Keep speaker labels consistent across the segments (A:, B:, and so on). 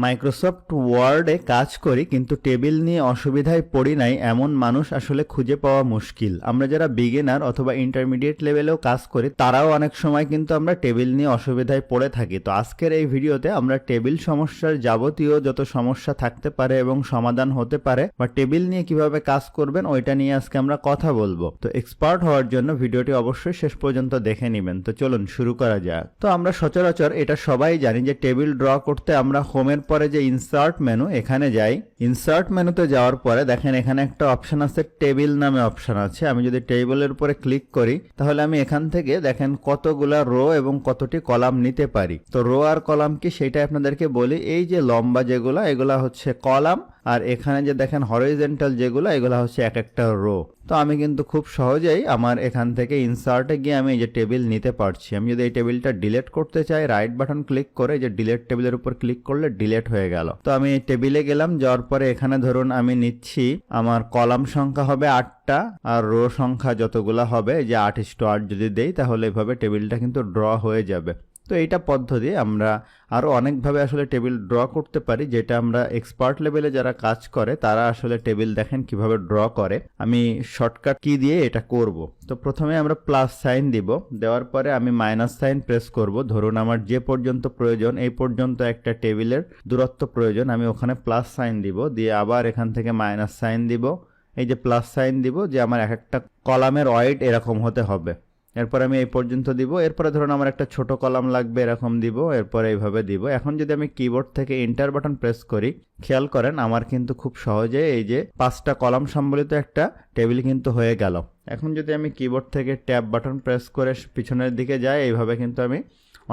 A: Microsoft ওয়ার্ডে কাজ করি কিন্তু টেবিল নিয়ে অসুবিধায় পড়ি নাই এমন মানুষ আসলে খুঁজে পাওয়া মুশকিল। আমরা যারা বিগিনার অথবা ইন্টারমিডিয়েট লেভেলেও কাজ করি তারাও অনেক সময় কিন্তু আমরা টেবিল নিয়ে অসুবিধায় পড়ে থাকি। তো আজকের এই ভিডিওতে আমরা টেবিল সমস্যার যাবতীয় যত সমস্যা থাকতে পারে এবং সমাধান হতে পারে বা টেবিল নিয়ে কিভাবে কাজ করবেন ওইটা নিয়ে আজকে আমরা কথা বলবো। তো এক্সপার্ট হওয়ার জন্য ভিডিওটি অবশ্যই শেষ পর্যন্ত দেখে নেবেন। তো চলুন শুরু করা যাক। তো আমরা সচরাচর এটা সবাই জানি যে টেবিল ড্র করতে আমরা হোমের পরে যে ইনসার্ট মেনু এখানে যাই। ইনসার্ট মেনুতে যাওয়ার পরে দেখেন এখানে একটা অপশন আছে, টেবিল নামে অপশন আছে। আমি যদি টেবিলের উপরে ক্লিক করি তাহলে আমি এখান থেকে দেখেন কতগুলা রো এবং কতটি কলাম নিতে পারি। তো রো আর কলাম কি সেটা আপনাদেরকে বলি। এই যে লম্বা যেগুলা এগুলা হচ্ছে কলাম, আর এখানে যে দেখেন হরিজন্টাল যেগুলো এগুলো হচ্ছে এক একটা রো। তো আমি কিন্তু খুব সহজেই আমার এখান থেকে ইনসার্টে গিয়ে আমি এই যে টেবিল নিতে পারছি। আমি যদি এই টেবিলটা ডিলিট করতে চাই রাইট বাটন ক্লিক করে যে ডিলিট টেবিলের উপর ক্লিক করলে ডিলিট হয়ে গেল। তো আমি টেবিলে গেলাম, যাওয়ার পরে এখানে ধরুন আমি নিচ্ছি আমার কলাম সংখ্যা হবে 8টা আর রো সংখ্যা যতগুলা হবে যে 8:8 যদি দেই তাহলে এভাবে টেবিলটা কিন্তু ড্র হয়ে যাবে। তো এইটা পদ্ধতি আমরা আরও অনেকভাবে আসলে টেবিল ড্র করতে পারি, যেটা আমরা এক্সপার্ট লেভেলে যারা কাজ করে তারা আসলে টেবিল দেখেন কিভাবে ড্র করে। আমি শর্টকাট কি দিয়ে এটা করব। তো প্রথমে আমরা প্লাস সাইন দিব, দেওয়ার পরে আমি মাইনাস সাইন প্রেস করব। ধরুন আমার যে পর্যন্ত প্রয়োজন এই পর্যন্ত একটা টেবিলের দূরত্ব প্রয়োজন, আমি ওখানে প্লাস সাইন দিব, দিয়ে আবার এখান থেকে মাইনাস সাইন দিব, এই যে প্লাস সাইন দিব যে আমার এক একটা কলামের ওয়াইড এরকম হতে হবে। এরপর আমি এই পর্যন্ত দিব, এরপরে ধরুন আমার একটা ছোট কলাম লাগবে এরকম দিব, এরপরে এইভাবে দিব। এখন যদি আমি কিবোর্ড থেকে এন্টার বাটন প্রেস করি খেয়াল করেন আমার কিন্তু খুব সহজে এই যে 5টা কলাম সম্বলিত একটা টেবিল কিন্তু হয়ে গেল। এখন যদি আমি কিবোর্ড থেকে ট্যাব বাটন প্রেস করে পিছনের দিকে যাই এইভাবে কিন্তু আমি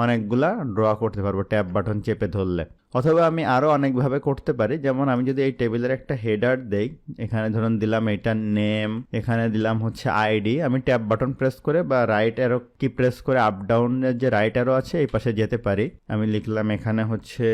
A: অনেকগুলা ড্র করতে পারবো ট্যাব বাটন চেপে ধরলে। অথবা আমি আরও অনেকভাবে করতে পারি, যেমন আমি যদি এই টেবিলের একটা হেডার দেই, এখানে ধরুন দিলাম এটা নেম, এখানে দিলাম হচ্ছে আইডি, আমি ট্যাব বাটন প্রেস করে বা রাইট অ্যারো কি প্রেস করে আপ ডাউনের যে রাইট অ্যারো আছে এই পাশে যেতে পারি। আমি লিখলাম এখানে হচ্ছে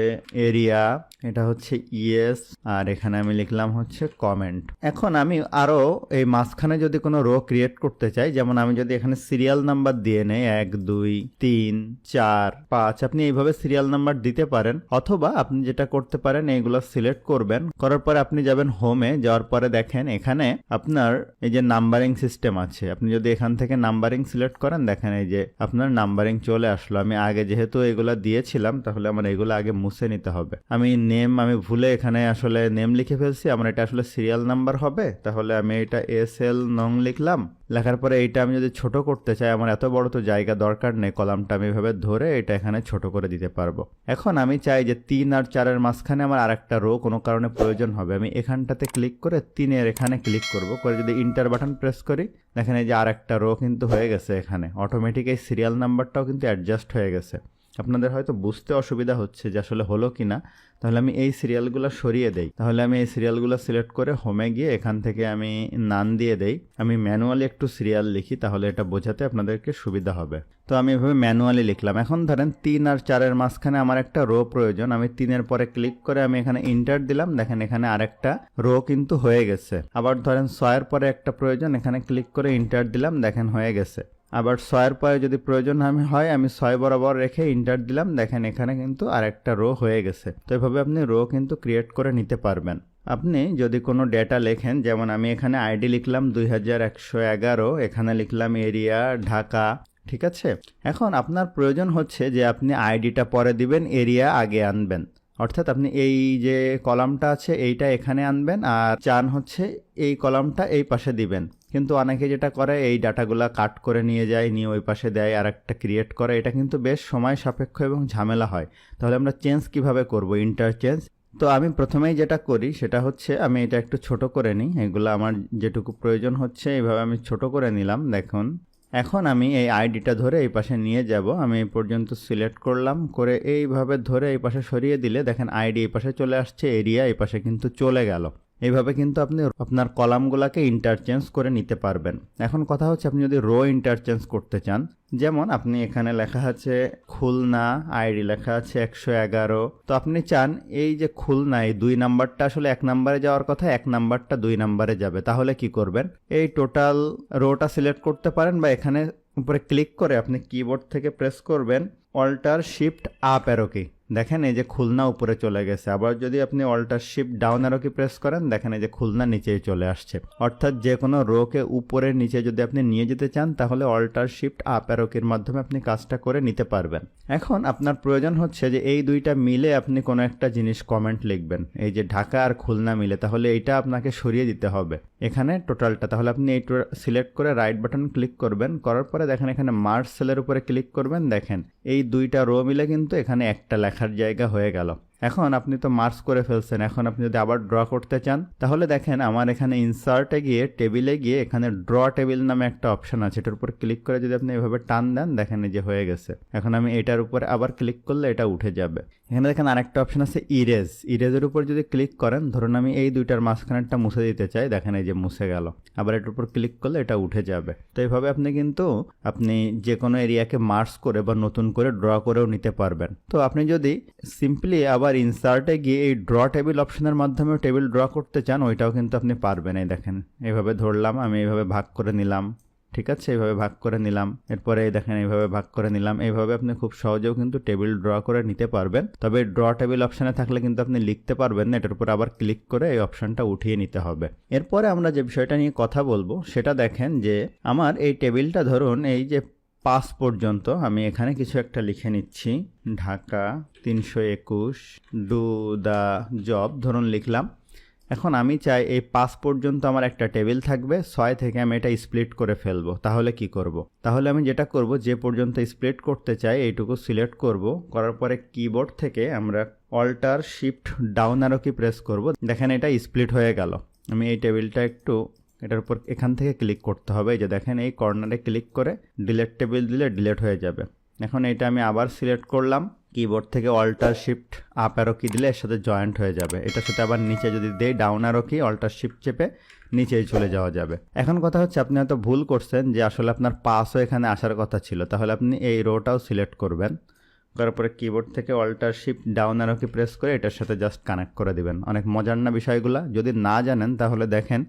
A: এরিয়া, এটা হচ্ছে ইয়েস, আর এখানে আমি লিখলাম হচ্ছে কমেন্ট। এখন আমি আরও এই মাঝখানে যদি কোনো রো ক্রিয়েট করতে চাই, যেমন আমি যদি এখানে সিরিয়াল নাম্বার দিয়ে নেই 1 2 3 4 5, আপনি এইভাবে সিরিয়াল নাম্বার দিতে পারেন। অথবা আপনি যেটা করতে পারেন এইগুলো সিলেক্ট করবেন, করার পরে আপনি যাবেন হোমে, যাওয়ার পরে দেখেন এখানে আপনার এই যে নাম্বারিং সিস্টেম আছে। আপনি যদি এখান থেকে নাম্বারিং সিলেক্ট করেন দেখেন এই যে আপনার নাম্বারিং চলে আসলো। আমি আগে যেহেতু এগুলা দিয়েছিলাম তাহলে আমার এগুলো আগে মুছে নিতে হবে। আমি নেম আমি ভুলে এখানে আসলে নেম লিখে ফেলছি, আমার এটা আসলে সিরিয়াল নাম্বার হবে, তাহলে আমি এটা SL নং লিখলাম। লেখার পরে এইটা আমি যদি ছোট করতে চাই আমার এত বড় তো জায়গা দরকার নেই, কলামটা আমি এভাবে ধরে এটা এখানে ছোট করে দিতে পারবো। এখন আমি চাই যে 3 আর 4-এর মাঝখানে আমার আরেকটা রো কোনো কারণে প্রয়োজন হবে, আমি এখানটাতে ক্লিক করে 3-এর এখানে ক্লিক করব, করে যদি ইন্টার বাটন প্রেস করি দেখেন এই যে আরেকটা রো কিন্তু হয়ে গেছে। এখানে অটোমেটিক এই সিরিয়াল নাম্বারটাও কিন্তু অ্যাডজাস্ট হয়ে গেছে। আপনাদের হয়তো বুঝতে অসুবিধা হচ্ছে যে আসলে হলো কিনা, তাহলে আমি এই সিরিয়ালগুলো সরিয়ে দেই। তাহলে আমি এই সিরিয়ালগুলো সিলেক্ট করে হোমে গিয়ে এখান থেকে আমি নান দিয়ে দেই। আমি ম্যানুয়ালি একটু সিরিয়াল লিখি তাহলে এটা বোঝাতে আপনাদেরকে সুবিধা হবে। তো আমি এভাবে ম্যানুয়ালি লিখলাম। এখন ধরেন 3 আর 4-এর মাঝখানে আমার একটা রো প্রয়োজন, আমি 3-এর পরে ক্লিক করে আমি এখানে ইন্টার দিলাম, দেখেন এখানে আরেকটা রো কিন্তু হয়ে গেছে। আবার ধরেন 6-এর পরে একটা প্রয়োজন, এখানে ক্লিক করে ইন্টার দিলাম, দেখেন হয়ে গেছে। আবার 6-এর পরে যদি প্রয়োজন হয় আমি 6 বরাবর রেখে ইন্টার দিলাম, দেখেন এখানে কিন্তু আরেকটা রো হয়ে গেছে। তো এভাবে আপনি রো কিন্তু ক্রিয়েট করে নিতে পারবেন। আপনি যদি কোনো ডেটা লেখেন, যেমন আমি এখানে আইডি লিখলাম 2111, এখানে লিখলাম এরিয়া ঢাকা, ঠিক আছে। এখন আপনার প্রয়োজন হচ্ছে যে আপনি আইডিটা পরে দিবেন, এরিয়া আগে আনবেন। অর্থাৎ আপনি এই যে কলামটা আছে এইটা এখানে আনবেন আর চান হচ্ছে এই কলামটা এই পাশে দিবেন। কিন্তু অনেকে যেটা করে এই ডাটাগুলা কাট করে নিয়ে যায়, নিয়ে ওই পাশে দেয় আর একটা ক্রিয়েট করে, এটা কিন্তু বেশ সময় সাপেক্ষ এবং ঝামেলা হয়। তাহলে আমরা চেঞ্জ কিভাবে করব, ইন্টারচেঞ্জ। তো আমি প্রথমেই যেটা করি সেটা হচ্ছে আমি এটা একটু ছোট করে নিই, এগুলো আমার যেটুকু প্রয়োজন হচ্ছে এইভাবে আমি ছোট করে নিলাম। দেখুন এখন আমি এই আইডিটা ধরে এই পাশে নিয়ে যাব, আমি এই পর্যন্ত সিলেক্ট করলাম, করে এইভাবে ধরে এই পাশে সরিয়ে দিলে দেখেন আইডি এই পাশে চলে আসছে, এরিয়া এই পাশে কিন্তু চলে গেল। এইভাবে কিন্তু আপনি আপনার কলামগুলোকে ইন্টারচেঞ্জ করে নিতে পারবেন। এখন কথা হচ্ছে আপনি যদি রো ইন্টারচেঞ্জ করতে চান, যেমন আপনি এখানে লেখা আছে খুলনা, আইডি লেখা আছে 111, তো আপনি চান এই যে খুলনা এই 2 নাম্বারটা আসলে 1 নাম্বারে যাওয়ার কথা, 1 নাম্বারটা 2 নাম্বারে যাবে, তাহলে কি করবেন, এই টোটাল রোটা সিলেক্ট করতে পারেন বা এখানে উপরে ক্লিক করে আপনি কিবোর্ড থেকে প্রেস করবেন অল্টার শিফট আপ অ্যারো কি, দেখেন এই যে খুলনা উপরে চলে গেছে। আবার যদি আপনি alter shift down arrow key press করেন, দেখেন এই যে খুলনা নিচেই চলে আসছে। অর্থাৎ যে কোনো রোকে উপরে নিচে যদি আপনি নিয়ে যেতে চান তাহলে অল্টার শিফট আপ অ্যারো কির মাধ্যমে আপনি কাজটা করে নিতে পারবেন। এখন আপনার প্রয়োজন হচ্ছে যে এই দুইটা মিলে আপনি কোনো একটা জিনিস কমেন্ট লিখবেন, এই যে ঢাকা আর খুলনা মিলে, তাহলে এইটা আপনাকে সরিয়ে দিতে হবে এখানে টোটালটা। তাহলে আপনি এই সিলেক্ট করে রাইট বাটন ক্লিক করবেন, করার পরে দেখেন এখানে মার্জ সেলের উপরে ক্লিক করবেন। দেখেন এই দুইটা রো মিলে কিন্তু এখানে একটা লেখার জায়গা হয়ে গেল। এখন আপনি তো মার্জ করে ফেলছেন, এখন আপনি যদি আবার ড্র করতে চান তাহলে দেখেন আমার এখানে ইনসার্টে গিয়ে টেবিলে গিয়ে এখানে ড্র টেবিল নামে একটা অপশন আছে, এটার উপর ক্লিক করে যদি আপনি এভাবে টান দেন, দেখেন এই যে হয়ে গেছে। এখন আমি এটার উপরে আবার ক্লিক করলে এটা উঠে যাবে। এখানে দেখেন আরেকটা অপশন আছে ইরেজের উপর যদি ক্লিক করেন, ধরুন আমি এই দুইটার মাঝখানেরটা মুছে দিতে চাই, দেখেন এই যে মুছে গেল। আবার এটার উপর ক্লিক করলে এটা উঠে যাবে। তো এইভাবে আপনি যে কোনো এরিয়াকে মার্জ করে বা নতুন করে ড্র করেও নিতে পারবেন। তো আপনি যদি সিম্পলি আবার ইনসার্টে গিয়ে এই ড্র টেবিল অপশনের মাধ্যমে টেবিল ড্র করতে চান, ওইটাও কিন্তু আপনি পারবেন। এই দেখেন এইভাবে ধরলাম, আমি এইভাবে ভাগ করে নিলাম, ঠিক আছে, এইভাবে ভাগ করে নিলাম, এরপরে দেখেন এইভাবে ভাগ করে নিলাম। এইভাবে আপনি খুব সহজেও কিন্তু টেবিল ড্র করে নিতে পারবেন। তবে ড্র টেবিল অপশানে থাকলে কিন্তু আপনি লিখতে পারবেন না, এটার উপর আবার ক্লিক করে এই অপশানটা উঠিয়ে নিতে হবে। এরপরে আমরা যে বিষয়টা নিয়ে কথা বলবো সেটা দেখেন যে আমার এই টেবিলটা ধরুন এই যে 5 পর্যন্ত আমি এখানে কিছু একটা লিখে নিচ্ছি, ঢাকা 321 ডু দ্য জব ধরুন লিখলাম। এখন আমি চাই এই 5 পর্যন্ত আমার একটা টেবিল থাকবে, 6 থেকে আমি এটা স্প্লিট করে ফেলবো। তাহলে কি করব? তাহলে আমি যেটা করব, যে পর্যন্ত স্প্লিট করতে চাই এইটুকু সিলেক্ট করব, করার পরে কিবোর্ড থেকে আমরা alter shift down arrow key press করব। দেখেন এটা স্প্লিট হয়ে গেল। আমি এই টেবিলটা একটু এটার উপর এখান থেকে ক্লিক করতে হবে, এই যে দেখেন এই কর্নারে ক্লিক করে ডিলেট টেবিল দিলে ডিলেট হয়ে যাবে। এখন এটা আমি আবার সিলেক্ট করলাম, কিবোর্ড থেকে অল্টার শিফট আপ অ্যারো কি দিলে এর সাথে জয়েন্ট হয়ে যাবে। এটার সাথে আবার নিচে যদি দেই down arrow key alter shift চেপে নিচেই চলে যাওয়া যাবে। এখন কথা হচ্ছে আপনি হয়তো ভুল করছেন যে আসলে আপনার পাসও এখানে আসার কথা ছিল, তাহলে আপনি এই রোটাও সিলেক্ট করবেন, তারপরে কিবোর্ড থেকে alter shift down arrow key press করে এটার সাথে জাস্ট কানেক্ট করে দিবেন। অনেক মজার না বিষয়গুলো? যদি না জানেন তাহলে দেখেন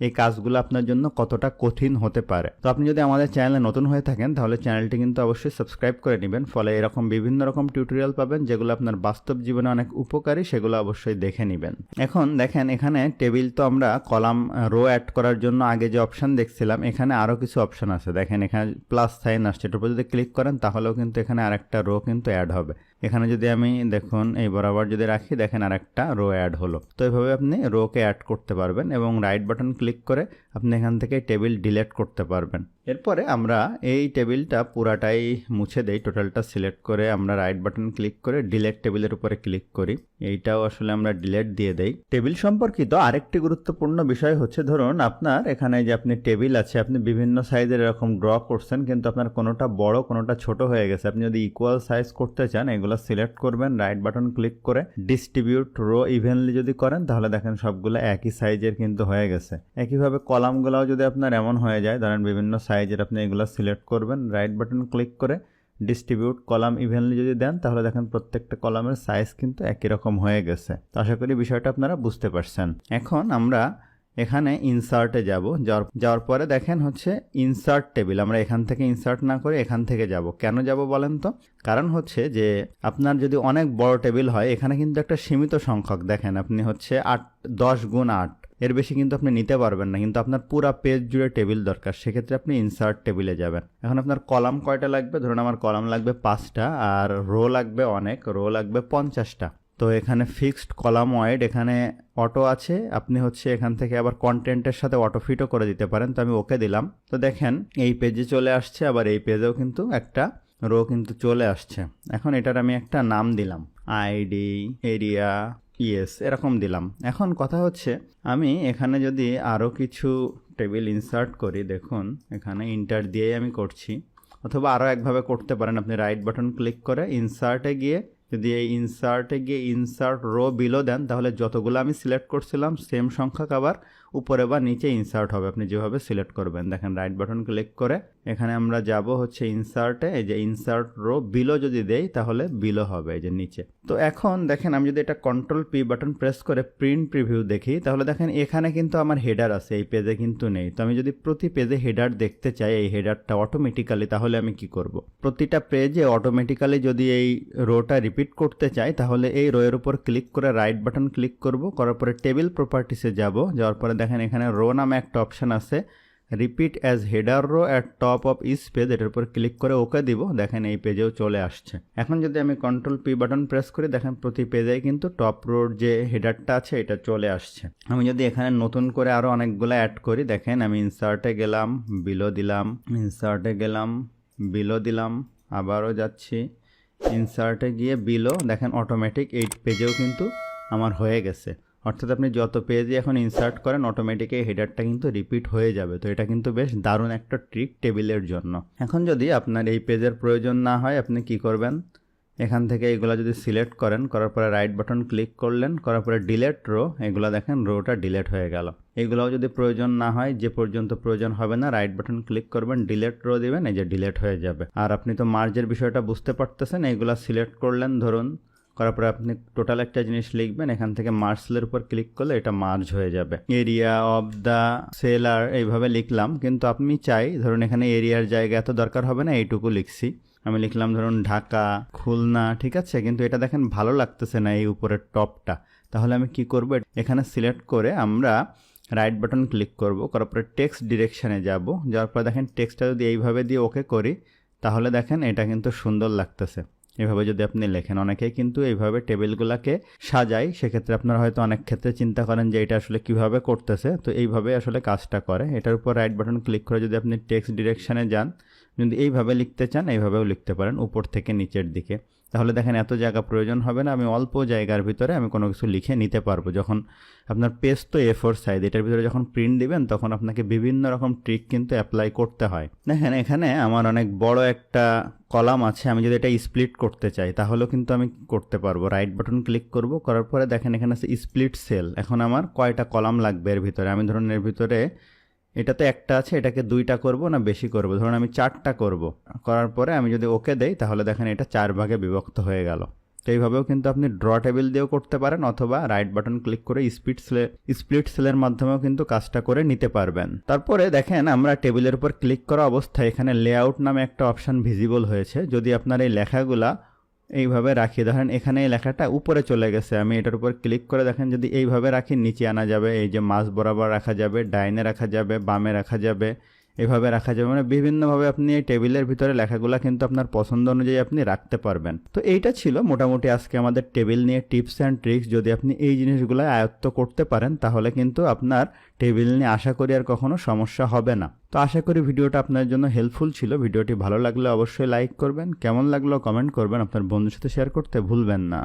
A: এই কাজগুলো আপনার জন্য কতটা কঠিন হতে পারে। তো আপনি যদি আমাদের চ্যানেলে নতুন হয়ে থাকেন তাহলে চ্যানেলটি কিন্তু অবশ্যই সাবস্ক্রাইব করে নেবেন, ফলে এরকম বিভিন্ন রকম টিউটোরিয়াল পাবেন যেগুলো আপনার বাস্তব জীবনে অনেক উপকারী, সেগুলো অবশ্যই দেখে নেবেন। এখন দেখেন এখানে টেবিল তো আমরা কলাম রো অ্যাড করার জন্য আগে যে অপশান দেখছিলাম, এখানে আরও কিছু অপশান আছে। দেখেন এখানে প্লাস সাইন আসছে, এটার উপর যদি ক্লিক করেন তাহলেও কিন্তু এখানে আরেকটা রো কিন্তু অ্যাড হবে। এখানে যদি আমি দেখুন এই বরাবর যদি রাখি, দেখেন আরেকটা রো অ্যাড হলো। তো এইভাবে আপনি রোকে অ্যাড করতে পারবেন এবং রাইট বাটন ক্লিক করে আপনি এখান থেকে টেবিল ডিলিট করতে পারবেন। এরপরে আমরা এই টেবিলটা পুরাটাই মুছে দেই, টোটালটা সিলেক্ট করে আমরা রাইট বাটন ক্লিক করে ডিলিট টেবিলের উপরে ক্লিক করি, এইটাও আসলে আমরা ডিলিট দিয়ে দেই। টেবিল সম্পর্কিত আরেকটি গুরুত্বপূর্ণ বিষয় হচ্ছে, ধরুন আপনার এখানে যে আপনি টেবিল আছে, আপনি বিভিন্ন সাইজের এরকম ড্র করছেন, কিন্তু আপনার কোনোটা বড় কোনোটা ছোট হয়ে গেছে। আপনি যদি ইকুয়াল সাইজ করতে চান এগুলো সিলেক্ট করবেন, রাইট বাটন ক্লিক করে ডিস্ট্রিবিউট রো ইভেনলি যদি করেন তাহলে দেখেন সবগুলো একই সাইজের কিন্তু হয়ে গেছে। একইভাবে কলামগুলোও যদি আপনার এমন হয়ে যায়, ধরেন বিভিন্ন সাইজের, আপনি এগুলো সিলেক্ট করবেন, রাইট বাটন ক্লিক করে ডিস্ট্রিবিউট কলাম ইভেনলি যদি দেন তাহলে দেখেন প্রত্যেকটা কলামের সাইজ কিন্তু একই রকম হয়ে গেছে। তো আশা করি বিষয়টা আপনারা বুঝতে পারছেন। এখন আমরা এখানে ইনসার্টে যাওয়ার পরে দেখেন হচ্ছে ইনসার্ট টেবিল, আমরা এখান থেকে ইনসার্ট না করে এখান থেকে যাব। কেন যাব বলেন তো? কারণ হচ্ছে যে আপনার যদি অনেক বড় টেবিল হয়, এখানে কিন্তু একটা সীমিত সংখ্যক, দেখেন আপনি হচ্ছে 10 গুণ 8, এর বেশি কিন্তু আপনি নিতে পারবেন না, কিন্তু আপনার পুরো পেজ জুড়ে টেবিল দরকার, সেক্ষেত্রে আপনি ইনসার্ট টেবিলে যাবেন। এখন আপনার কলাম কয়টা লাগবে? ধরুন আমার কলাম লাগবে 5টা, আর রো লাগবে রো লাগবে 50টা। তো এখানে ফিক্সড কলাম ওয়াইড, এখানে অটো আছে, আপনি হচ্ছে এখান থেকে আবার কন্টেন্টের সাথে অটো ফিটও করে দিতে পারেন। তো আমি ওকে দিলাম। তো দেখেন এই পেজে চলে আসছে, আবার এই পেজেও কিন্তু একটা রো কিন্তু চলে আসছে। এখন এটার আমি একটা নাম দিলাম, আইডি এরিয়া এরকম দিলাম। এখন কথা হচ্ছে আমি এখানে যদি আরও কিছু টেবিল ইনসার্ট করি, দেখুন এখানে ইন্টার দিয়েই আমি করছি, অথবা আরও একভাবে করতে পারেন। আপনি রাইট বাটন ক্লিক করে ইনসার্টে গিয়ে যদি এই ইনসার্টে গিয়ে ইনসার্ট রো বিলো দেন তাহলে যতগুলো আমি সিলেক্ট করছিলাম সেম সংখ্যক আবার উপরে বা নিচে ইনসার্ট হবে, আপনি যেভাবে সিলেক্ট করবেন। দেখেন রাইট বাটন ক্লিক করে এখানে আমরা যাব হচ্ছে ইনসার্টে, এই যে ইনসার্ট রো, বিলো যদি দেই তাহলে বিলো হবে এই যে নিচে। তো এখন দেখেন আমি যদি এটা কন্ট্রোল পি বাটন প্রেস করে প্রিন্ট প্রিভিউ দেখি তাহলে দেখেন এখানে কিন্তু আমার হেডার আছে, এই পেজে কিন্তু নেই। তো আমি যদি প্রতি পেজে হেডার দেখতে চাই, এই হেডারটা অটোমেটিক্যালি, তাহলে আমি কি করব? প্রতিটা পেজে অটোমেটিক্যালি যদি এই রোটা রিপিট করতে চাই তাহলে এই রো এর উপর ক্লিক করে রাইট বাটন ক্লিক করব, করার পরে টেবিল প্রপার্টিসে যাব, যাওয়ার পরে দেখেন এখানে রো নামে একটা অপশন আছে, repeat as header row at top of each page, এটার উপর ক্লিক করে ওকে দিব। দেখেন এই পেজেও চলে আসছে। এখন যদি আমি কন্ট্রোল পি বাটন প্রেস করি দেখেন প্রতি পেজেই কিন্তু টপ রোর যে হেডারটা আছে এটা চলে আসছে। আমি যদি এখানে নতুন করে আরও অনেকগুলো অ্যাড করি, দেখেন আমি ইনসার্টে গেলাম, বিলো দিলাম, ইনসার্টে গেলাম, বিলো দিলাম, আবারও যাচ্ছি, ইনসার্টে গিয়ে বিলো, দেখেন অটোমেটিক এই পেজেও কিন্তু আমার হয়ে গেছে। অর্থাৎ আপনি যত পেজে এখন ইনসার্ট করেন অটোমেটিক এই হেডারটা কিন্তু রিপিট হয়ে যাবে। তো এটা কিন্তু বেশ দারুণ একটা ট্রিক টেবিলের জন্য। এখন যদি আপনার এই পেজের প্রয়োজন না হয় আপনি কি করবেন, এখান থেকে এগুলো যদি সিলেক্ট করেন, করার পরে রাইট বাটন ক্লিক করলেন, করার পরে ডিলেট রো, এগুলো দেখেন রোটা ডিলেট হয়ে গেল। এগুলোও যদি প্রয়োজন না হয়, যে পর্যন্ত প্রয়োজন হবে না, রাইট বাটন ক্লিক করবেন, ডিলেট রো দিবেন, এই যে ডিলেট হয়ে যাবে। আর আপনি তো মার্জের বিষয়টা বুঝতে পারতেছেন, এইগুলো সিলেক্ট করলেন ধরুন, করার পরে আপনি টোটাল একটা জিনিস লিখবেন, এখান থেকে মার্জ সেলের উপর ক্লিক করলে এটা মার্জ হয়ে যাবে। এরিয়া অফ দ্য সেলার এইভাবে লিখলাম, কিন্তু আপনি চাই ধরুন এখানে এরিয়ার জায়গা এত দরকার হবে না, এইটুকু লিখছি। আমি লিখলাম ধরুন ঢাকা, খুলনা, ঠিক আছে, কিন্তু এটা দেখেন ভালো লাগতেছে না এই উপরের টপটা। তাহলে আমি কি করব, এখানে সিলেক্ট করে আমরা রাইট বাটন ক্লিক করব, করার পরে টেক্সট ডিরেকশানে যাব, যাওয়ার পরে দেখেন টেক্সটটা যদি এইভাবে দিয়ে ওকে করি তাহলে দেখেন এটা কিন্তু সুন্দর লাগতেছে। এভাবে যদি আপনি লেখেন, অনেকেই কিন্তু এইভাবে টেবিলগুলোকে সাজায়, সেক্ষেত্রে আপনারা হয়তো অনেক ক্ষেত্রে চিন্তা করেন যে এটা আসলে কিভাবে করতেছে। তো এইভাবে আসলে কাজটা করে। এটার উপর রাইট বাটন ক্লিক করে যদি আপনি টেক্সট ডিরেকশানে যান, যদি এইভাবে লিখতে চান এইভাবেও লিখতে পারেন, উপর থেকে নিচের দিকে। তাহলে দেখেন এত জায়গা প্রয়োজন হবে না, আমি অল্প জায়গার ভিতরে আমি কোনো কিছু লিখে নিতে পারবো। যখন আপনার পেজ তো A4 সাইজ, এটার ভিতরে যখন প্রিন্ট দিবেন তখন আপনাকে বিভিন্ন রকম ট্রিক কিন্তু অ্যাপ্লাই করতে হয়। দেখেন এখানে আমার অনেক বড় একটা কলাম আছে, আমি যদি এটা স্প্লিট করতে চাই তাহলেও কিন্তু আমি করতে পারবো। রাইট বাটন ক্লিক করব, করার পরে দেখেন এখানে আছে স্প্লিট সেল। এখন আমার কয়টা কলাম লাগবে এর ভিতরে, আমি ধরুন এর ভিতরে এটাতে একটা আছে, এটাকে 2টা করব না বেশি করব, ধরুন আমি 4টা করব। করার পরে আমি যদি ওকে দেই তাহলে দেখেন এটা 4 ভাগে বিভক্ত হয়ে গেল। তো এইভাবেও কিন্তু আপনি ড্র টেবিল দিয়েও করতে পারেন, অথবা রাইট বাটন ক্লিক করে স্প্লিট সেলের মাধ্যমেও কিন্তু কাজটা করে নিতে পারবেন। তারপরে দেখেন আমরা টেবিলের উপর ক্লিক করা অবস্থায় এখানে লেআউট নামে একটা অপশান ভিজিবল হয়েছে। যদি আপনার এই লেখাগুলা এইভাবে রাখি, দেখেন এখানে এই লেখাটা উপরে চলে গেছে, আমি এটার উপর ক্লিক করে দেখেন যদি এইভাবে রাখি নিচে আনা যাবে, এই যে মাঝ বরাবর রাখা যাবে, ডাইনে রাখা যাবে, বামে রাখা যাবে, এভাবে রাখা যাবে। মানে বিভিন্নভাবে আপনি এই টেবিলের ভিতরে লেখাগুলো কিন্তু আপনার পছন্দ অনুযায়ী আপনি রাখতে পারবেন। তো এইটা ছিল মোটামুটি আজকে আমাদের টেবিল নিয়ে টিপস অ্যান্ড ট্রিক্স। যদি আপনি এই জিনিসগুলো আয়ত্ত করতে পারেন তাহলে কিন্তু আপনার টেবিল নিয়ে আশা করি আর কখনো সমস্যা হবে না। তো আশা করি ভিডিওটা আপনার জন্য হেল্পফুল ছিল। ভিডিওটি ভালো লাগলে অবশ্যই লাইক করবেন, কেমন লাগলো কমেন্ট করবেন, আপনার বন্ধুর সাথে শেয়ার করতে ভুলবেন না।